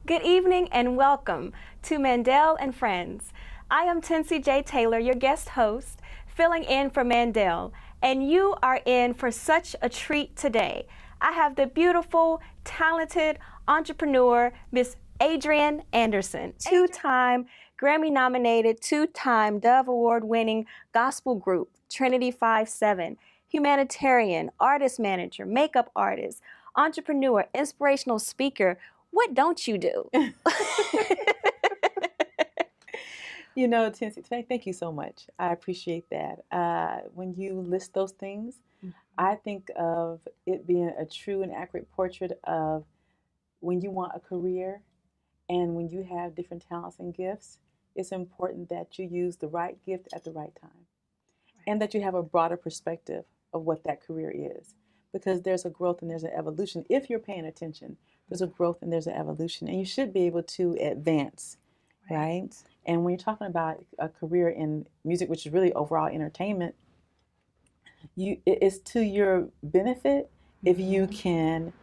Good evening and welcome to Mandell and Friends. I am Tensie J. Taylor, your guest host, filling in for Mandell, and you are in for such a treat today. I have the beautiful, talented entrepreneur, Miss Adrian Anderson, two-time Grammy-nominated, two-time Dove Award-winning gospel group, Trin-i-tee 5-7, humanitarian, artist manager, makeup artist, entrepreneur, inspirational speaker. What don't you do? You know, Tensie, thank you so much. I appreciate that. When you list those things, I think of it being a true and accurate portrait of when you want a career and when you have different talents and gifts, it's important that you use the right gift at the right time and that you have a broader perspective of what that career is. Because there's a growth and there's an evolution. If you're paying attention, there's a growth and there's an evolution, and you should be able to advance, right? And when you're talking about a career in music, which is really overall entertainment, it's to your benefit if you can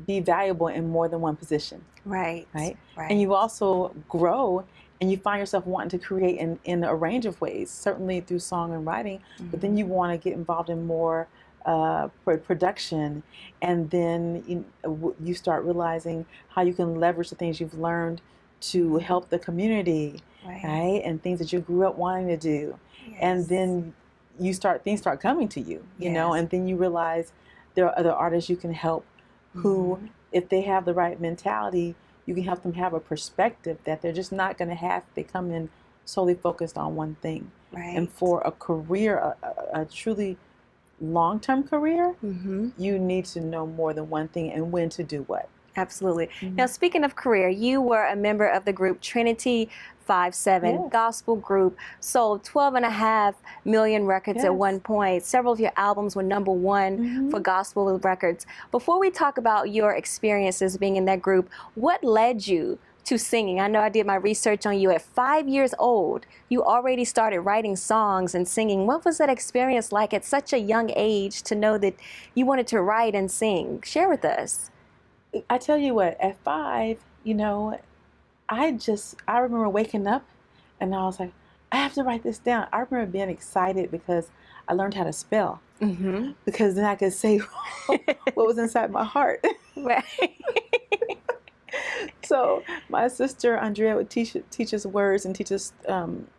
be valuable in more than one position. Right. And you also grow and you find yourself wanting to create in a range of ways, certainly through song and writing, but then you want to get involved in more production, and then you start realizing how you can leverage the things you've learned to help the community, right? And things that you grew up wanting to do. Yes. And then things start coming to you, you know, and then you realize there are other artists you can help who, if they have the right mentality, you can help them have a perspective that they're just not going to have, they come in solely focused on one thing. And for a career, a truly long-term career, you need to know more than one thing and when to do what. Absolutely. Now, speaking of career, you were a member of the group Trin-i-tee 5-7, gospel group, sold 12.5 million records at one point. Several of your albums were #1 for gospel records. Before we talk about your experiences being in that group, what led you to singing? I know I did my research on you. At 5 years old, you already started writing songs and singing. What was that experience like at such a young age to know that you wanted to write and sing? Share with us. I tell you what, at 5, you know, I remember waking up and I was like, I have to write this down. I remember being excited because I learned how to spell. Because then I could say what was inside my heart. Right. So my sister Andrea would teach us words and teach us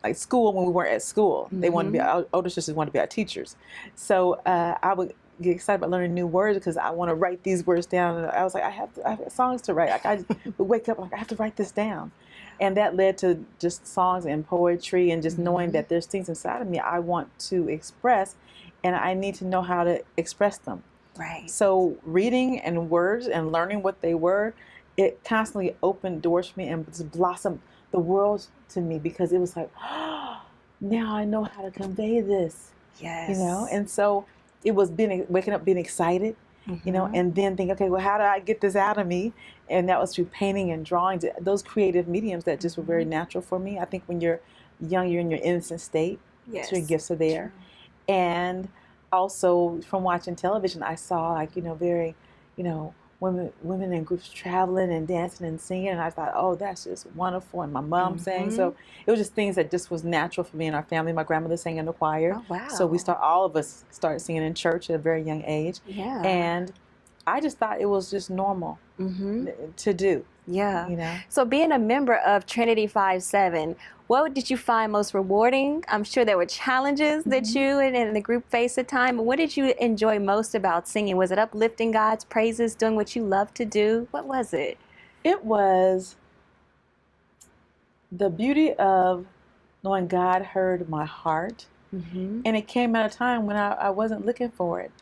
like school when we weren't at school. They wanted to be our older sisters wanted to be our teachers. So I would get excited about learning new words because I want to write these words down. And I was like, I have songs to write. Like I would wake up like I have to write this down, and that led to just songs and poetry and just knowing that there's things inside of me I want to express, and I need to know how to express them. Right. So reading and words and learning what they were, it constantly opened doors for me and just blossomed the world to me because it was like, oh, now I know how to convey this. Yes. You know, and so it was waking up being excited, you know, and then think, okay, well, how do I get this out of me? And that was through painting and drawings, those creative mediums that just were very natural for me. I think when you're young, you're in your innocent state. Yes. So your gifts are there. True. And also from watching television, I saw like, you know, very, you know, women in groups traveling and dancing and singing, and I thought, oh, that's just wonderful. And my mom sang, so it was just things that just was natural for me and our family. My grandmother sang in the choir. Oh, wow. So all of us started singing in church at a very young age. Yeah. And I just thought it was just normal to do. Yeah. You know? So being a member of Trin-i-tee 5-7, what did you find most rewarding? I'm sure there were challenges that you and the group faced at time. What did you enjoy most about singing? Was it uplifting God's praises, doing what you love to do? What was it? It was the beauty of knowing God heard my heart. And it came at a time when I wasn't looking for it.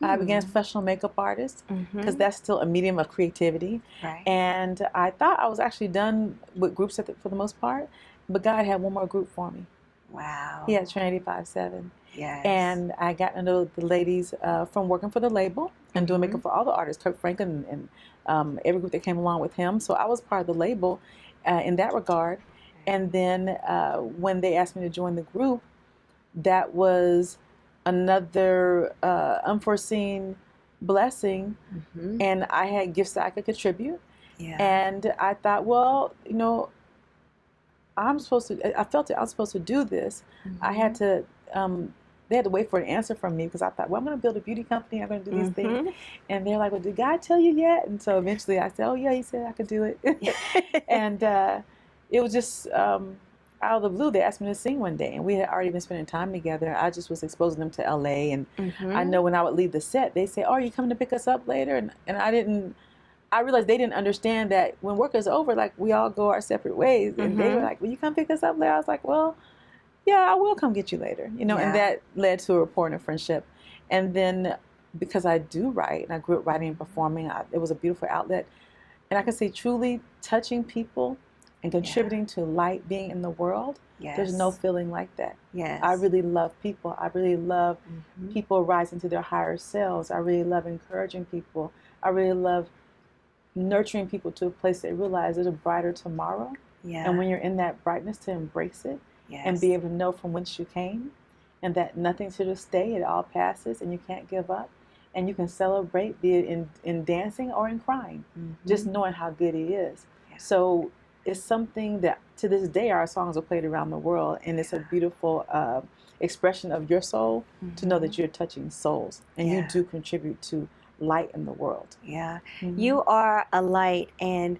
I began as a professional makeup artist because that's still a medium of creativity. Right. And I thought I was actually done with groups for the most part, but God had one more group for me. Wow. He had Trin-i-tee 5-7. Yes. And I got to know the ladies from working for the label and doing makeup for all the artists, Kirk Franklin and every group that came along with him. So I was part of the label in that regard. And then when they asked me to join the group, that was another unforeseen blessing, and I had gifts that I could contribute. Yeah. And I thought, well, you know, I felt that I was supposed to do this. I had to, they had to wait for an answer from me because I thought, well, I'm going to build a beauty company. I'm going to do these things. And they're like, well, did God tell you yet? And so eventually I said, oh, yeah, he said I could do it. And it was just out of the blue. They asked me to sing one day, and we had already been spending time together. I just was exposing them to LA. And I know when I would leave the set, they say, oh, are you coming to pick us up later? And I realized they didn't understand that when work is over, like, we all go our separate ways. And they were like, will you come pick us up later? I was like, well, yeah, I will come get you later. You know, and that led to a rapport and a friendship. And then because I do write, and I grew up writing and performing, it was a beautiful outlet. And I can say truly touching people and contributing to light being in the world, there's no feeling like that. I really love people. I really love people rising to their higher selves. I really love encouraging people. I really love nurturing people to a place they realize there's a brighter tomorrow. And when you're in that brightness, to embrace it and be able to know from whence you came, and that nothing's here to stay, it all passes, and you can't give up, and you can celebrate, be it in dancing or in crying, just knowing how good he is. So it's something that to this day our songs are played around the world, and it's a beautiful expression of your soul to know that you're touching souls, and you do contribute to light in the world. You are a light, and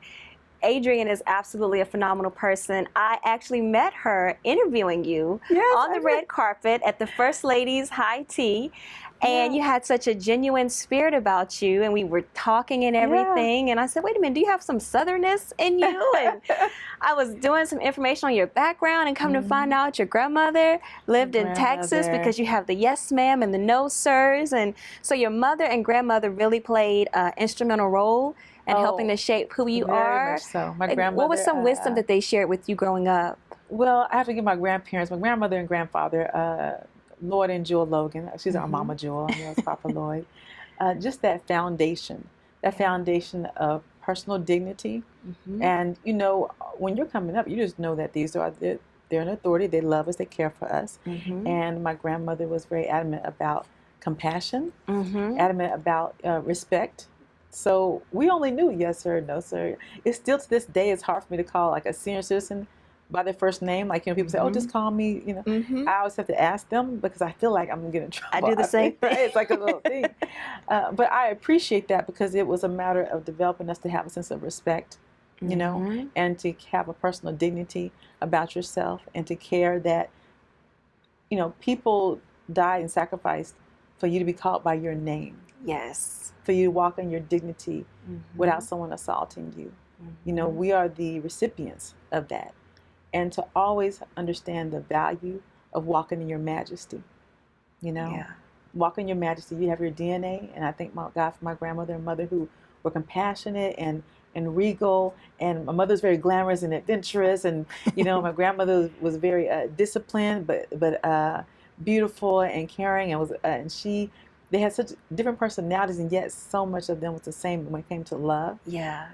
Adrian is absolutely a phenomenal person. I actually met her interviewing you on the red carpet at the First Lady's High Tea, and you had such a genuine spirit about you, and we were talking and everything, and I said, wait a minute, do you have some southernness in you? And I was doing some information on your background, and come to find out your grandmother lived in Texas, because you have the yes ma'am and the no sirs, and so your mother and grandmother really played an instrumental role in helping to shape who you are. Very much so. My grandmother. What was some wisdom that they shared with you growing up? Well, I have to give my grandparents, my grandmother and grandfather, Lloyd and Jewel Logan. She's our Mama Jewel. I know it's Papa Lloyd. Just that foundation of personal dignity. And, you know, when you're coming up, you just know that they're an authority. They love us. They care for us. And my grandmother was very adamant about compassion, adamant about respect. So we only knew yes sir, no sir. It's still to this day, it's hard for me to call like a senior citizen by their first name. Like, you know, people say, oh, just call me, you know. I always have to ask them because I feel like I'm going to get in trouble. I do the same thing. It's like a little thing. But I appreciate that because it was a matter of developing us to have a sense of respect, you know, and to have a personal dignity about yourself, and to care that, you know, people died and sacrificed for you to be called by your name. For you to walk in your dignity without someone assaulting you. You know, we are the recipients of that. And to always understand the value of walking in your majesty. You know, walk in your majesty. You have your DNA, and I thank my God for my grandmother and mother who were compassionate and regal. And my mother's very glamorous and adventurous, and you know, my grandmother was very disciplined, but beautiful and caring, and they had such different personalities, and yet so much of them was the same when it came to love.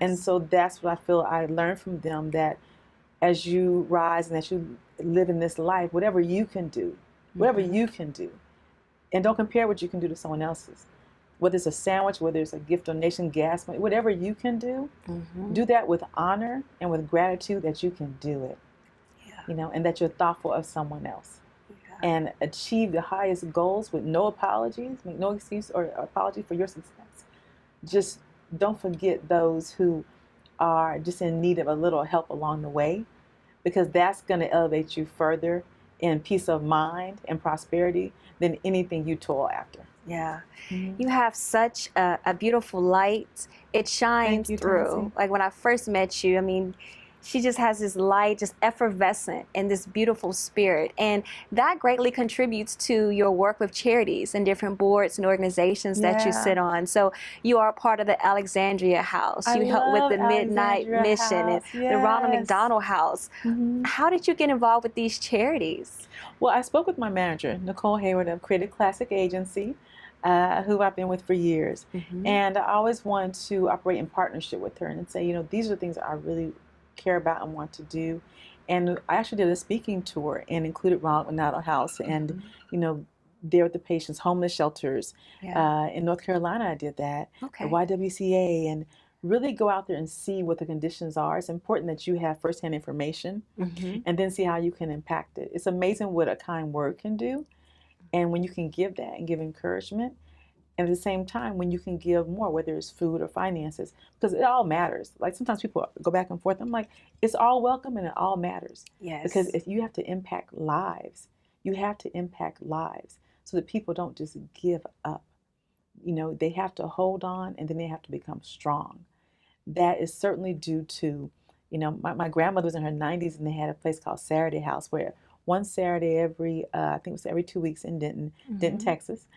And so that's what I feel I learned from them, that as you rise and as you live in this life, whatever you can do, and don't compare what you can do to someone else's. Whether it's a sandwich, whether it's a gift, donation, gas money, whatever you can do, do that with honor and with gratitude that you can do it. You know, and that you're thoughtful of someone else. And achieve the highest goals with no apologies, make no excuse or apology for your success. Just don't forget those who are just in need of a little help along the way, because that's going to elevate you further in peace of mind and prosperity than anything you toil after. You have such a beautiful light. It shines through. Tensie. Like when I first met you, I mean, she just has this light, just effervescent, and this beautiful spirit. And that greatly contributes to your work with charities and different boards and organizations that you sit on. So you are part of the Alexandria House. You help with the Midnight Mission and the Ronald McDonald House. How did you get involved with these charities? Well, I spoke with my manager, Nicole Hayward of Creative Classic Agency, who I've been with for years. And I always wanted to operate in partnership with her and say, you know, these are things that I really care about and want to do. And I actually did a speaking tour and included Ronald McDonald House and, you know, there with the patients, homeless shelters. In North Carolina, I did that. The YWCA and really go out there and see what the conditions are. It's important that you have firsthand information and then see how you can impact it. It's amazing what a kind word can do. And when you can give that and give encouragement, and at the same time, when you can give more, whether it's food or finances, because it all matters. Like sometimes people go back and forth. I'm like, it's all welcome and it all matters. Yes. Because if you have to impact lives, you have to impact lives so that people don't just give up. You know, they have to hold on and then they have to become strong. That is certainly due to, you know, my grandmother was in her 90s and they had a place called Saturday House where one Saturday every, I think it was every 2 weeks in Denton, Texas,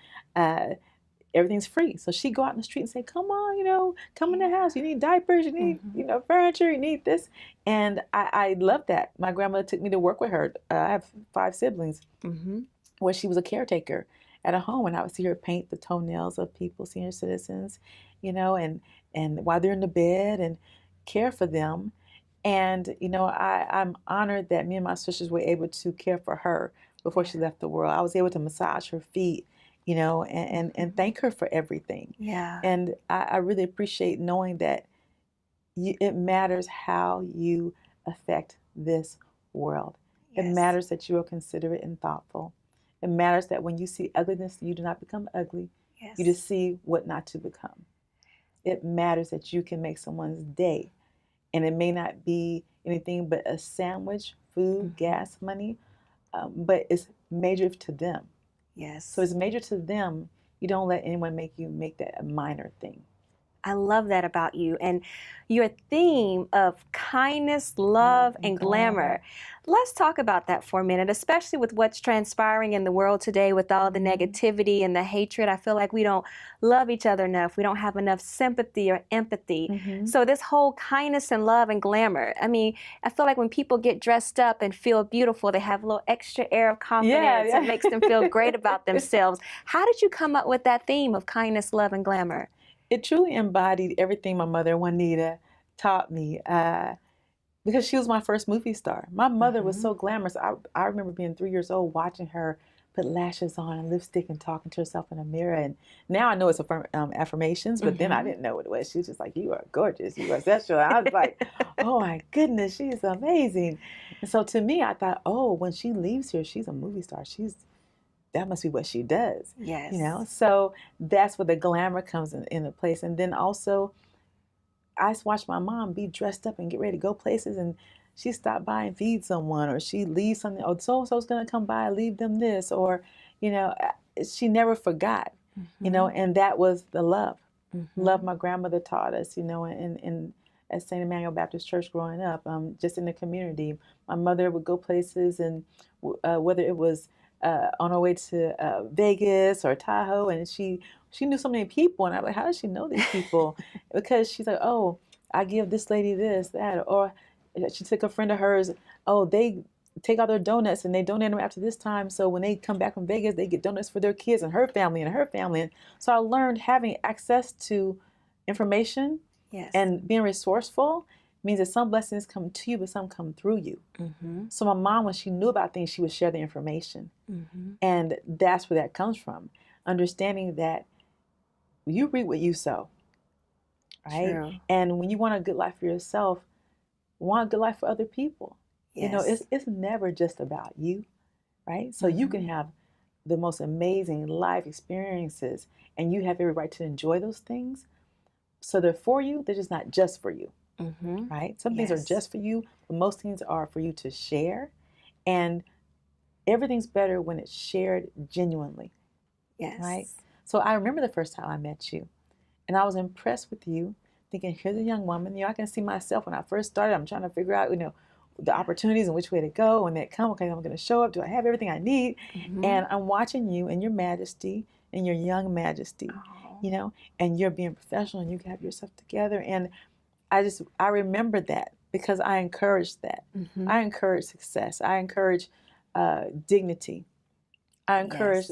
everything's free. So she'd go out in the street and say, come on, you know, come in the house. You need diapers, you need, you know, furniture, you need this. And I loved that. My grandmother took me to work with her. I have 5 siblings where she was a caretaker at a home, and I would see her paint the toenails of people, senior citizens, you know, and while they're in the bed and care for them. And, you know, I'm honored that me and my sisters were able to care for her before she left the world. I was able to massage her feet, you know, and thank her for everything. Yeah. And I really appreciate knowing that it matters how you affect this world. Yes. It matters that you are considerate and thoughtful. It matters that when you see ugliness, you do not become ugly. Yes. You just see what not to become. It matters that you can make someone's day. And it may not be anything but a sandwich, food, gas money, but it's major to them. Yes. So it's major to them. You don't let anyone make you make that a minor thing. I love that about you. And your theme of kindness, love, and glamour. Let's talk about that for a minute, especially with what's transpiring in the world today with all the negativity and the hatred. I feel like we don't love each other enough. We don't have enough sympathy or empathy. So this whole kindness and love and glamour, I mean, I feel like when people get dressed up and feel beautiful, they have a little extra air of confidence. It makes them feel great about themselves. How did you come up with that theme of kindness, love, and glamour? It truly embodied everything my mother, Juanita, taught me because she was my first movie star. My mother was so glamorous. I remember being 3 years old watching her put lashes on and lipstick and talking to herself in a mirror. And now I know it's affirmations, but then I didn't know what it was. She was just like, you are gorgeous. You are sexual. I was like, oh my goodness, she's amazing. And so to me, I thought, oh, when she leaves here, she's a movie star. That must be what she does. Yes. You know, so that's where the glamour comes into place. And then also, I watched my mom be dressed up and get ready to go places, and she stopped by and feed someone, or she leaves something, oh, so-and-so's going to come by, leave them this, or, you know, she never forgot, you know, and that was the love. Love my grandmother taught us, you know, at St. Emmanuel Baptist Church growing up, just in the community. My mother would go places, and whether it was on her way to Vegas or Tahoe, and she knew so many people, and I'm like, how does she know these people? Because she's like, oh, I give this lady this, that, or she took a friend of hers, oh, they take out their donuts and they donate them after this time, so when they come back from Vegas, they get donuts for their kids and her family. And so I learned having access to information and being resourceful means that some blessings come to you, but some come through you. So my mom, when she knew about things, she would share the information. And that's where that comes from. Understanding that you reap what you sow, right? True. And when you want a good life for yourself, want a good life for other people. You know, it's never just about you, right? So you can have the most amazing life experiences, and you have every right to enjoy those things. So they're for you, they're just not just for you. Right? Some things are just for you, but most things are for you to share. And everything's better when it's shared genuinely. Right? So I remember the first time I met you, and I was impressed with you, thinking, here's a young woman. You know, I can see myself when I first started. I'm trying to figure out, you know, the opportunities and which way to go. When they come, okay, I'm going to show up. Do I have everything I need? And I'm watching you in your majesty, in your young majesty, you know, and you're being professional and you have yourself together. And I remember that because I encourage that. I encourage success. I encourage dignity. I encourage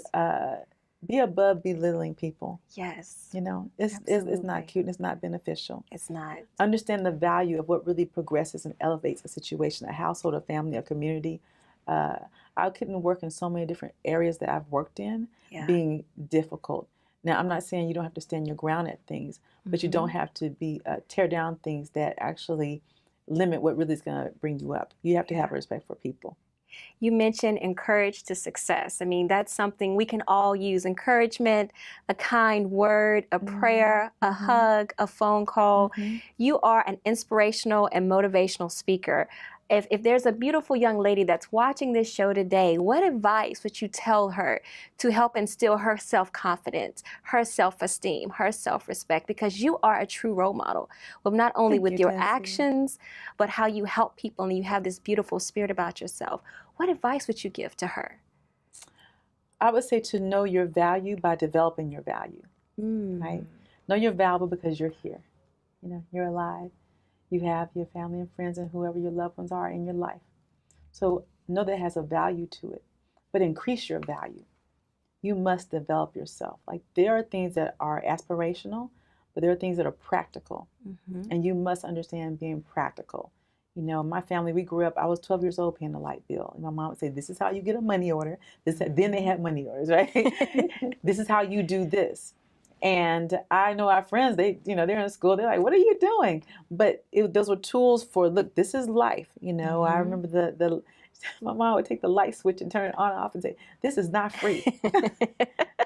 be above belittling people. You know, it's not cute and it's not beneficial. It's not. Understand the value of what really progresses and elevates a situation, a household, a family, a community. I couldn't work in so many different areas that I've worked in being difficult. Now, I'm not saying you don't have to stand your ground at things, but you don't have to be tear down things that actually limit what really is going to bring you up. You have to have respect for people. You mentioned encourage to success. I mean, that's something we can all use. Encouragement, a kind word, a prayer, a hug, a phone call. You are an inspirational and motivational speaker. If there's a beautiful young lady that's watching this show today, what advice would you tell her to help instill her self-confidence, her self-esteem, her self-respect? Because you are a true role model, well, not only with your actions, but how you help people, and you have this beautiful spirit about yourself. What advice would you give to her? I would say to know your value by developing your value, right? Know your value because you're here. You know, you're alive. You have your family and friends and whoever your loved ones are in your life. So know that it has a value to it, but increase your value. You must develop yourself. Like, there are things that are aspirational, but there are things that are practical. And you must understand being practical. You know, my family, we grew up, I was 12 years old paying the light bill. And my mom would say, this is how you get a money order. Then they had money orders, right? This is how you do this. And I know our friends, they're in school, they're like, what are you doing? But those were tools for, look, this is life. You know, I remember my mom would take the light switch and turn it on and off and say, this is not free.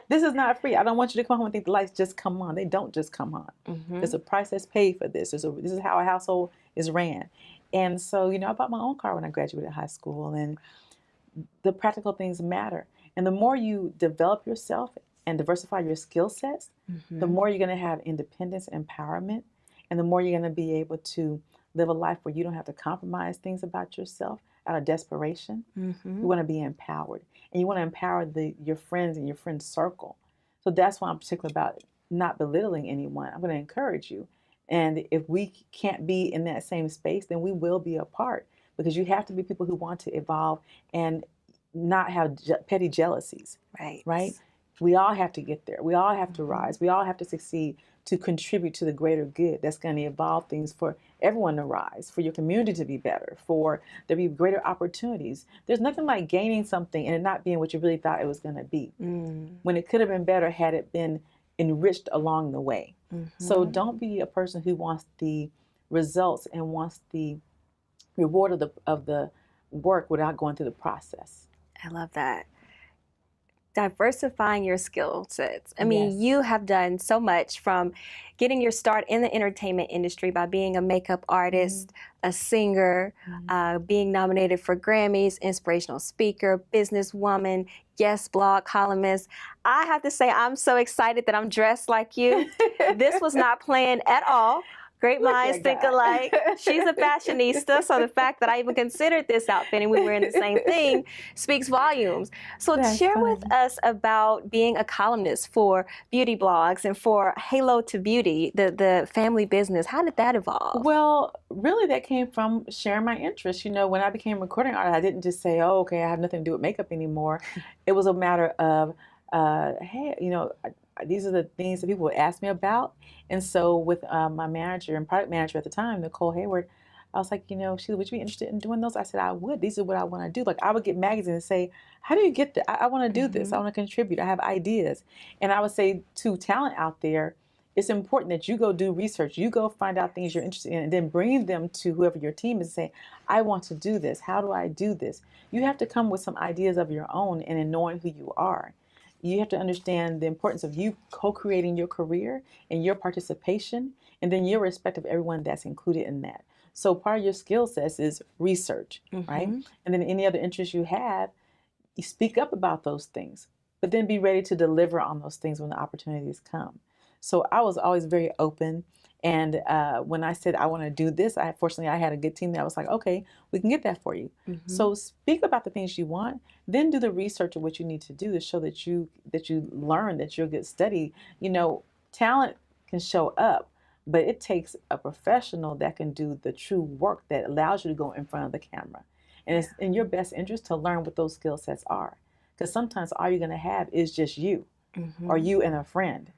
This is not free. I don't want you to come home and think the lights just come on. They don't just come on. There's a price that's paid for this. This is how a household is ran. And so, you know, I bought my own car when I graduated high school, and the practical things matter. And the more you develop yourself and diversify your skill sets, the more you're going to have independence, empowerment, and the more you're going to be able to live a life where you don't have to compromise things about yourself out of desperation. You want to be empowered, and you want to empower your friends and your friend circle. So that's why I'm particular about not belittling anyone. I'm going to encourage you. And if we can't be in that same space, then we will be apart, because you have to be people who want to evolve and not have petty jealousies. Right? We all have to get there. We all have to rise. We all have to succeed to contribute to the greater good that's going to evolve things for everyone to rise, for your community to be better, for there to be greater opportunities. There's nothing like gaining something and it not being what you really thought it was going to be, when it could have been better had it been enriched along the way. So don't be a person who wants the results and wants the reward of the work without going through the process. I love that. Diversifying your skill sets. I mean, you have done so much, from getting your start in the entertainment industry by being a makeup artist, a singer, being nominated for Grammys, inspirational speaker, businesswoman, guest blog columnist. I have to say, I'm so excited that I'm dressed like you. This was not planned at all. Great minds think alike. She's a fashionista, so the fact that I even considered this outfit and we were in the same thing speaks volumes. So share with us about being a columnist for beauty blogs and for Halo to Beauty, the family business. How did that evolve? Well, really that came from sharing my interests. You know, when I became a recording artist, I didn't just say, oh, okay, I have nothing to do with makeup anymore. It was a matter of, hey, you know, these are the things that people would ask me about. And so with my manager and product manager at the time, Nicole Hayward, I was like, you know, Sheila, would you be interested in doing those? I said, I would. These are what I want to do. Like, I would get magazines and say, how do you get that? I want to do this. I want to contribute. I have ideas. And I would say to talent out there, it's important that you go do research. You go find out things you're interested in and then bring them to whoever your team is and say, I want to do this. How do I do this? You have to come with some ideas of your own, and in knowing who you are. You have to understand the importance of you co-creating your career and your participation, and then your respect of everyone that's included in that. So part of your skill sets is research, right? And then any other interests you have, you speak up about those things, but then be ready to deliver on those things when the opportunities come. So I was always very open. And when I said I want to do this, fortunately I had a good team that was like, okay, we can get that for you. So speak about the things you want, then do the research of what you need to do to show that you learn, that you're a good study. You know, talent can show up, but it takes a professional that can do the true work that allows you to go in front of the camera. And it's in your best interest to learn what those skill sets are, because sometimes all you're going to have is just you or you and a friend.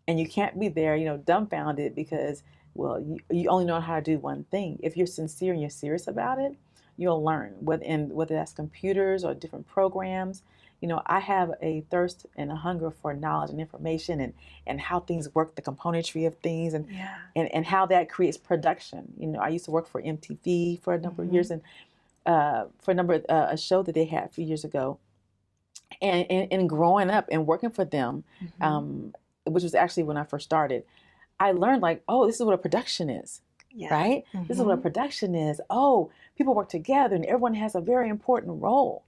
And you can't be there, you know, dumbfounded because, well, you only know how to do one thing. If you're sincere and you're serious about it, you'll learn. Whether that's computers or different programs, I have a thirst and a hunger for knowledge and information and how things work, the componentry of things, and how that creates production. I used to work for MTV for a number of years, and for a show that they had a few years ago. And growing up and working for them, which was actually when I first started, I learned this is what a production is, right? This is what a production is. Oh, people work together and everyone has a very important role.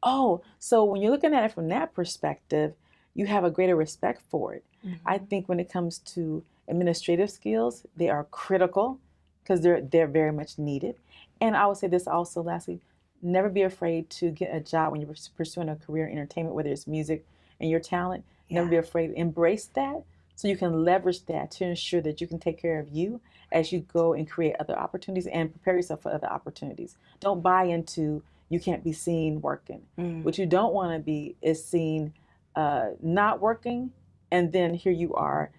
Oh, so when you're looking at it from that perspective, you have a greater respect for it. I think when it comes to administrative skills, they are critical because they're very much needed. And I would say this also, lastly, never be afraid to get a job when you're pursuing a career in entertainment, whether it's music and your talent. Never be afraid. Embrace that so you can leverage that to ensure that you can take care of you as you go and create other opportunities and prepare yourself for other opportunities. Don't buy into you can't be seen working. What you don't want to be is seen not working, and then here you are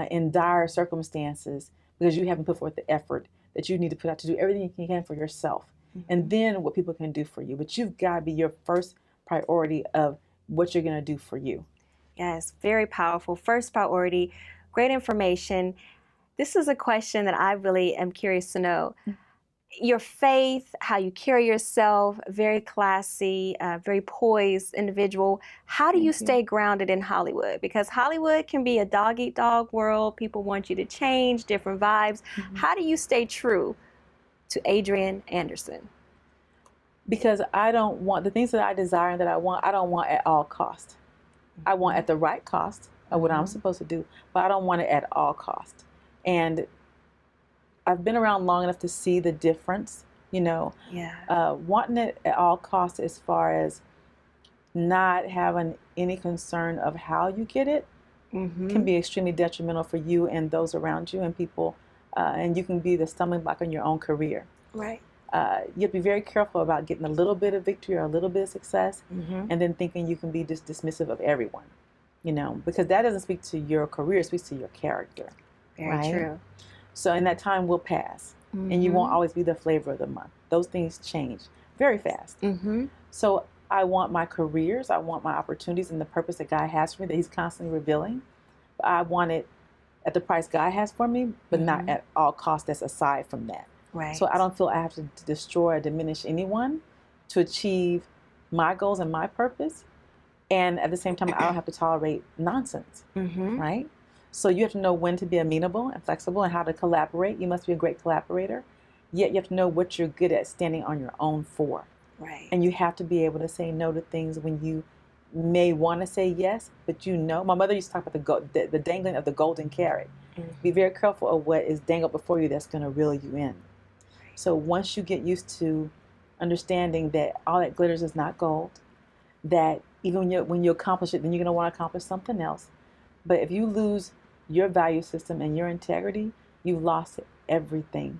in dire circumstances because you haven't put forth the effort that you need to put out to do everything you can for yourself. And then what people can do for you. But you've got to be your first priority of what you're going to do for you. Yes, very powerful. First priority, great information. This is a question that I really am curious to know. Your faith, how you carry yourself, very classy, very poised individual. How do you stay grounded in Hollywood? Because Hollywood can be a dog-eat-dog world. People want you to change, different vibes. How do you stay true to Adrian Anderson? Because I don't want the things that I desire and that I don't want at all cost. I want at the right cost of what I'm supposed to do, but I don't want it at all cost. And I've been around long enough to see the difference, wanting it at all costs as far as not having any concern of how you get it can be extremely detrimental for you and those around you and people, and you can be the stumbling block in your own career. Right. You have to be very careful about getting a little bit of victory or a little bit of success and then thinking you can be just dismissive of everyone, because that doesn't speak to your career, it speaks to your character. Very true. So, and that time will pass, and you won't always be the flavor of the month. Those things change very fast. So I want my careers, I want my opportunities and the purpose that God has for me, that He's constantly revealing. I want it at the price God has for me, but not at all costs that's aside from that. Right. So I don't feel I have to destroy or diminish anyone to achieve my goals and my purpose. And at the same time, I don't have to tolerate nonsense, right? So you have to know when to be amenable and flexible and how to collaborate. You must be a great collaborator. Yet you have to know what you're good at standing on your own for. Right. And you have to be able to say no to things when you may want to say yes, but my mother used to talk about the dangling of the golden carrot. Be very careful of what is dangled before you that's going to reel you in. So once you get used to understanding that all that glitters is not gold, that even when you accomplish it, then you're going to want to accomplish something else. But if you lose your value system and your integrity, you've lost everything.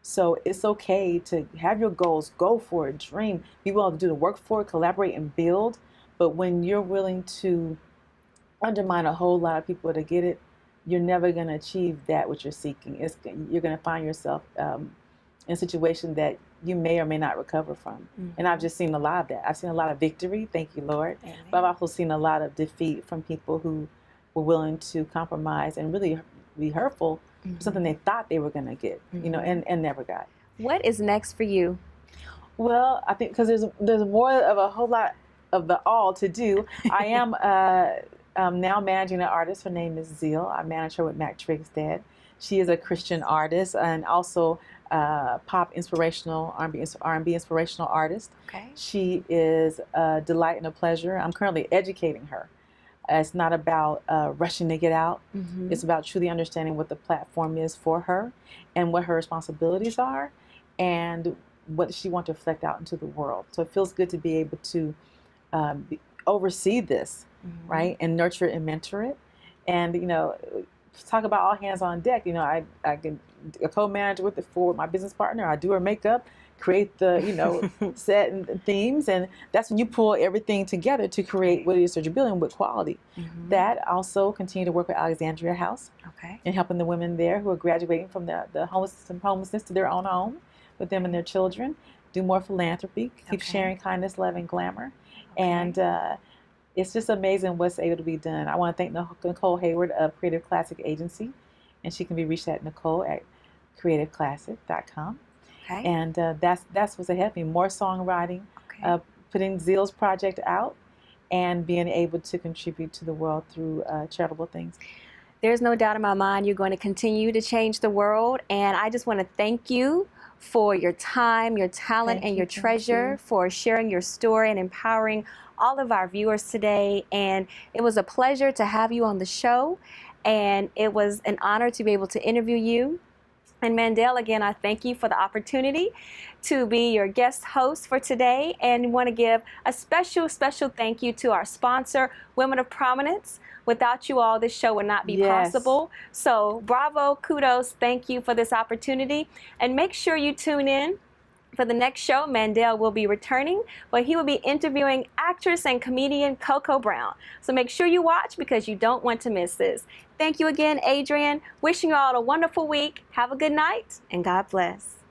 So it's okay to have your goals, go for it, dream, be willing to do the work for it, collaborate and build. But when you're willing to undermine a whole lot of people to get it, you're never going to achieve that which you're seeking. You're going to find yourself in a situation that you may or may not recover from. And I've just seen a lot of that. I've seen a lot of victory, thank you, Lord. Amen. But I've also seen a lot of defeat from people who were willing to compromise and really be hurtful for something they thought they were going to get, and never got. What is next for you? Well, I think because there's more of a whole lot of the all to do. I am now managing an artist. Her name is Zeal. I manage her with Mac Trigstad. She is a Christian artist and also pop inspirational, R&B inspirational artist. Okay. She is a delight and a pleasure. I'm currently educating her. It's not about rushing to get out. It's about truly understanding what the platform is for her and what her responsibilities are and what she wants to reflect out into the world. So it feels good to be able to oversee this, right, and nurture it and mentor it. And, talk about all hands on deck. I can a co-manager for my business partner. I do her makeup, create the, set and themes. And that's when you pull everything together to create what it is that you're building with quality. That also continue to work with Alexandria House. Okay. And helping the women there who are graduating from the homelessness to their own home with them and their children. Do more philanthropy. Keep sharing kindness, love, and glamour. And it's just amazing what's able to be done. I want to thank Nicole Hayward of Creative Classic Agency, and she can be reached at nicole@creativeclassic.com. Okay. And that's what's ahead of me. More songwriting, Okay. putting Zeal's project out, and being able to contribute to the world through charitable things. There's no doubt in my mind you're going to continue to change the world, and I just want to thank you for your time, your talent, and your treasure, for sharing your story and empowering all of our viewers today. And it was a pleasure to have you on the show, and it was an honor to be able to interview you. And Mandell, again, I thank you for the opportunity to be your guest host for today, and want to give a special thank you to our sponsor, Women of Prominence. Without you all, this show would not be possible. So bravo, kudos, thank you for this opportunity. And make sure you tune in for the next show. Mandell will be returning, but he will be interviewing actress and comedian Coco Brown. So make sure you watch, because you don't want to miss this. Thank you again, Adrian. Wishing you all a wonderful week. Have a good night, and God bless.